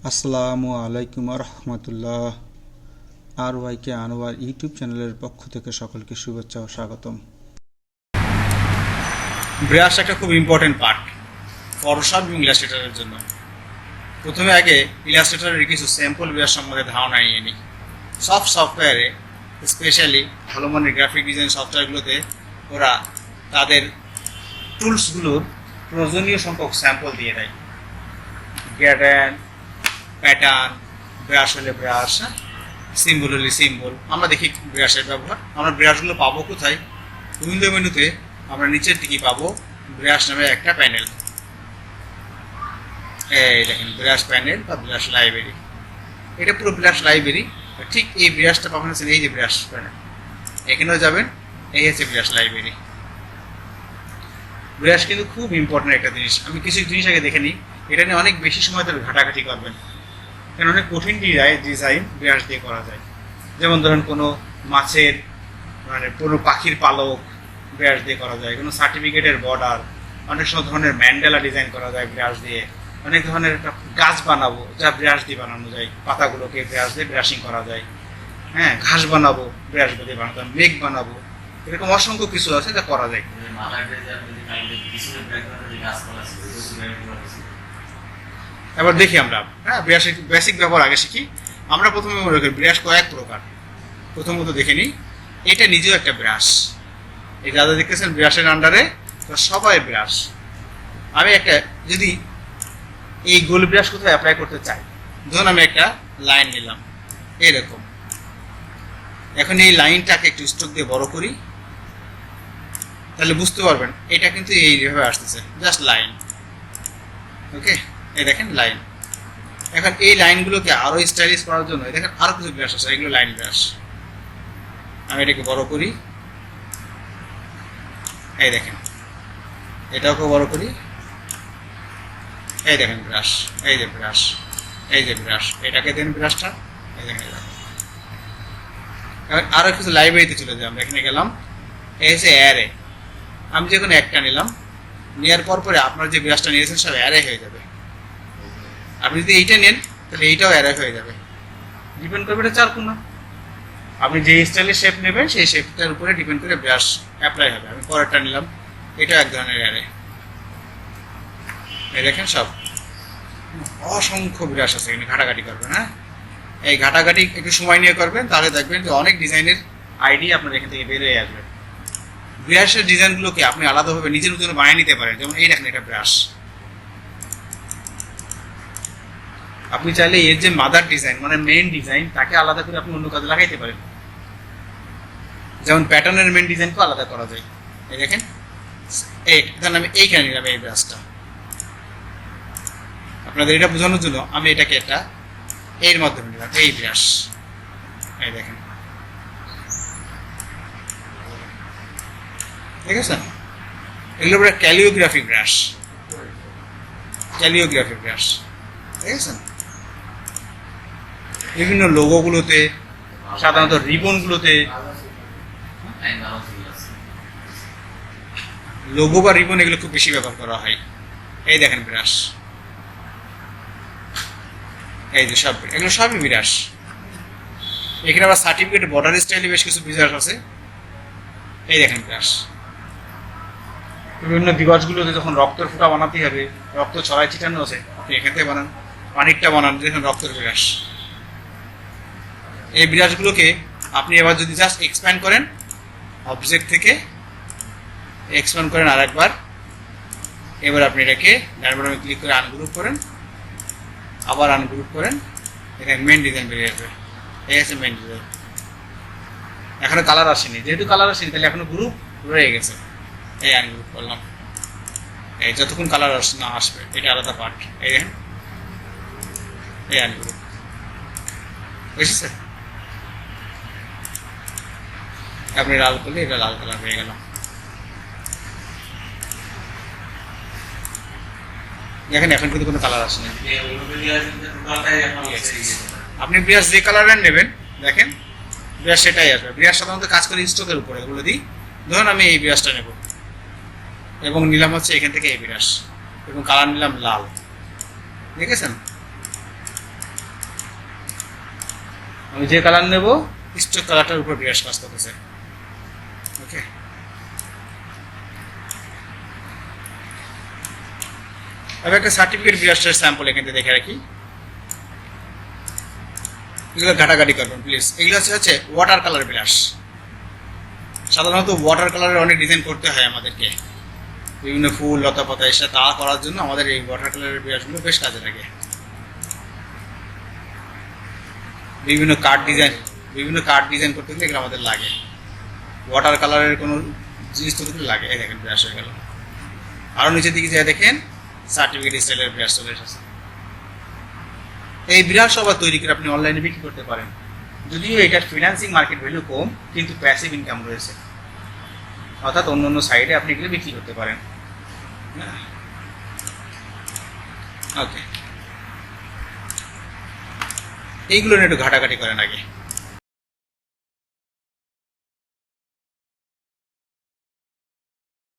আসসালামু আলাইকুম রহমতুল্লাহ। আর ওয়াইকে আনোয়ার ইউটিউব চ্যানেলের পক্ষ থেকে সকলকে শুভেচ্ছা ও স্বাগতম। ব্রাশ একটা খুব ইম্পর্টেন্ট পার্ট ফটোশপ এবং ইলাস্ট্রেটরের জন্য। প্রথমে আগে ইলাস্ট্রেটরের কিছু স্যাম্পল ব্রাশ সম্বন্ধে ধারণা নিয়ে নিই। সব সফটওয়্যারে, স্পেশালি ভালো মানের গ্রাফিক ডিজাইন সফটওয়্যারগুলোতে ওরা তাদের টুলসগুলোর প্রয়োজনীয় সংখ্যক স্যাম্পল দিয়ে দেয়। গ্যাডান, প্যাটার্ন, ব্রাশ হলে ব্রাশ, সিম্বল হলে সিম্বল। আমরা দেখি ব্রাশের ব্যবহার। আমরা ব্রাশগুলো পাবো কোথায়? উইন্ডো মেনুতে আমরা নিচের দিকে পাবো ব্রাশ নামে একটা প্যানেল। এই দেখেন ব্রাশ প্যানেল বা ব্রাশ লাইব্রেরি। এটা পুরো ব্রাশ লাইব্রেরি। ঠিক এই ব্রাশটা পাবেন এই যে ব্রাশ প্যানেল, এখানেও যাবেন। এই হচ্ছে ব্রাশ লাইব্রেরি। ব্রাশ কিন্তু খুব ইম্পর্টেন্ট একটা জিনিস। আমি কিছু জিনিস আগে দেখে নিই, এটা নিয়ে অনেক বেশি সময় ধরে ঘাটাঘাটি করবেন, কারণ অনেক কঠিন ডিজাইন ব্রাশ দিয়ে করা যায়। যেমন ধরেন কোনো মাছের কোনো পাখির পালক ব্রাশ দিয়ে করা যায়, কোনো সার্টিফিকেটের বর্ডার, অনেক সব ধরনের ম্যান্ডেলা ডিজাইন করা যায় ব্রাশ দিয়ে। অনেক ধরনের একটা গাছ বানাবো যা ব্রাশ দিয়ে বানানো যায়, পাতাগুলোকে ব্রাশ দিয়ে ব্রাশিং করা যায়। হ্যাঁ, ঘাস বানাবো ব্রাশ দিয়ে বানাতে হয়, মেঘ বানাবো, এরকম অসংখ্য কিছু আছে যা করা যায়। এবার দেখি আমরা, হ্যাঁ, ব্রাশের বেসিক ব্যবহার আগে শিখি। আমরা প্রথমে মনে করি ব্রাশ কয়েক প্রকার। প্রথমত দেখে নিই, এটা নিজেও একটা ব্রাশ। এই যারা দেখতেছেন ব্রাশের আন্ডারে সবাই ব্রাশ। আমি একটা যদি এই গোল ব্রাশ কোথায় অ্যাপ্লাই করতে চাই, ধরুন আমি একটা লাইন নিলাম এরকম। এখন এই লাইনটাকে একটু স্ট্রোক দিয়ে বড় করি, তাহলে বুঝতে পারবেন এটা কিন্তু এইভাবে আসতেছে, জাস্ট লাইন। ওকে, এই দেখেন লাইন। এখন এই লাইনগুলোকে আরো স্টাইলিশ করার জন্য দেখেন আরো কিছু ব্রাশ আছে, এগুলো লাইন ব্রাশ। আমি এটাকে বড় করি, এই দেখেন এটাকে বড় করি, এই দেখেন ব্রাশ, এই যে ব্রাশ, এই যে ব্রাশ, এটাকে দেন ব্রাশটা, এই দেখেন। এখন আরো কিছু লাইব্রেরিতে চলে যাই আমরা। এখানে গেলাম, এই হচ্ছে অ্যারে। আমি যখন একটা নিলাম, নেওয়ার পরে আপনার যে ব্রাশটা নিয়েছেন সব অ্যারে হয়ে যাবে। আপনি যদি এইটা নেন তাহলে এইটাও অ্যারে হয়ে যাবে। ডিপেন্ড করবে এটা চার কোনা, আপনি যে স্টাইলের শেপ নেবেন সেই শেপটার উপরে ডিপেন্ড করে ব্রাশ অ্যাপ্লাই হবে। আমি পরেরটা নিলাম, এটা এক ধরনের অ্যারে। এই দেখেন সব অসংখ্য ব্রাশ আছে, এখানে ঘাটাঘাটি করবেন। হ্যাঁ, এই ঘাটাঘাটি একটু সময় নিয়ে করবেন, তাহলে দেখবেন যে অনেক ডিজাইনের আইডিয়া আপনার এখান থেকে বের হয়ে আসবে। ব্রাশের ডিজাইনগুলোকে আপনি আলাদাভাবে নিজের জন্য বানিয়ে নিতে পারেন। যেমন এই দেখেন এটা ব্রাশ। আপনি চাইলে এর যে মাদার ডিজাইন মানে মেইন ডিজাইন, তাকে আলাদা করে আপনি অন্য কাজে লাগাইতে পারেন। যেমন প্যাটার্নের মেইন ডিজাইনকেও আলাদা করা যায়। এই দেখেন, এই ধরেন আমি এইখানে নিলাম এই ব্রাশটা। আপনাদের এটা বোঝানোর জন্য আমি এটাকে একটা এর মাধ্যমে নিলাম, এই ব্রাশ। এই দেখেন, ঠিক আছে? এগুলো পুরো ক্যালিওগ্রাফি ব্রাশ, ক্যালিওগ্রাফি ব্রাশ, ঠিক আছে? বিভিন্ন লোগোগুলোতে, সাধারণত রিবনগুলোতে, লোগো বা রিবন এগুলো খুব বেশি ব্যবহার করা হয়। এই দেখেন ব্রাশ, এই যে সব, এগুলো সবই ব্রাশ। এখানে আবার সার্টিফিকেট বর্ডার স্টাইলে বেশ কিছু ব্রাশ আছে। এই দেখেন ব্রাশ। বিভিন্ন দিবসগুলোতে যখন রক্তের ফোঁটা বানাতে হবে, রক্ত ছড়াই ছিটানো আছে, আপনি এখান থেকে বানান। পানিরটা বানান, দেখুন রক্তের ব্রাশ। এই ব্রাশগুলোকে আপনি এবার যদি জাস্ট এক্সপ্যান্ড করেন, অবজেক্ট থেকে এক্সপ্যান্ড করেন আর একবার, এবার আপনি এটাকে ডান বাটনে ক্লিক করে আনগ্রুপ করেন, আবার আনগ্রুপ করেন, এখানে মেন ডিজাইন বেরিয়ে আসবে। এই আছে মেন ডিজাইন। এখনো কালার আসেনি, যেহেতু কালার আসেনি তাহলে এখনো গ্রুপ রয়ে গেছে। এই আনগ্রুপ করলাম, এই যতক্ষণ কালার না আসবে এটা আলাদা পার্ট। এই দেখেন, এই আনগ্রুপ, বুঝেছে? আপনি লাল করলে এটা লাল কালার হয়ে গেল। দেখেন এখন কিন্তু কোনো কালার আসেনি। আপনি ব্রাশ যে কালারের নেবেন, দেখেন ব্রাশ সেটাই আসবে। ব্রাশ সাধারণত কাজ করে স্ট্রোকের উপরে, এগুলো দিই। ধরুন আমি এই ব্রাশটা নেব এবং নিলাম হচ্ছে এখান থেকে এই ব্রাশ, এবং কালার নিলাম লাল, দেখেছেন? আমি যে কালার নেব স্টক কালারটার উপর ব্রাশ কাজ করতেছে। ওকে, আমি একটা সার্টিফিকেট ব্রাশের স্যাম্পল এখানে দেখে রাখি। এগুলো ঘাটাঘাটি করবেন প্লিজ। এগুলো হচ্ছে ওয়াটার কালার ব্রাশ। সাধারণত ওয়াটার কালারের অনেক ডিজাইন করতে হয় আমাদেরকে, বিভিন্ন ফুল লতা পাতা এসে তা করার জন্য আমাদের এই ওয়াটার কালারের ব্রাশগুলো বেশ কাজে লাগে। বিভিন্ন কার্ড ডিজাইন করতে গেলে এগুলো আমাদের লাগে। ওয়াটার কালারের কোনো জিনিস তো লাগে। এই দেখেন ব্রাশ হয়ে গেল। আরও নিচের দিকে যা দেখেন সার্টিফিকেট স্টাইলের ব্রাশ চলে এসেছে। এই ব্রাশ আবার তৈরি করে আপনি অনলাইনে বিক্রি করতে পারেন। যদিও এটার ফিন্যান্সিং মার্কেট ভ্যালু কম, কিন্তু প্যাসিভ ইনকাম রয়েছে, অর্থাৎ অন্য অন্য সাইডে আপনি এগুলো বিক্রি করতে পারেন। ওকে, এইগুলো নিয়ে একটু ঘাটাঘাটি করেন আগে।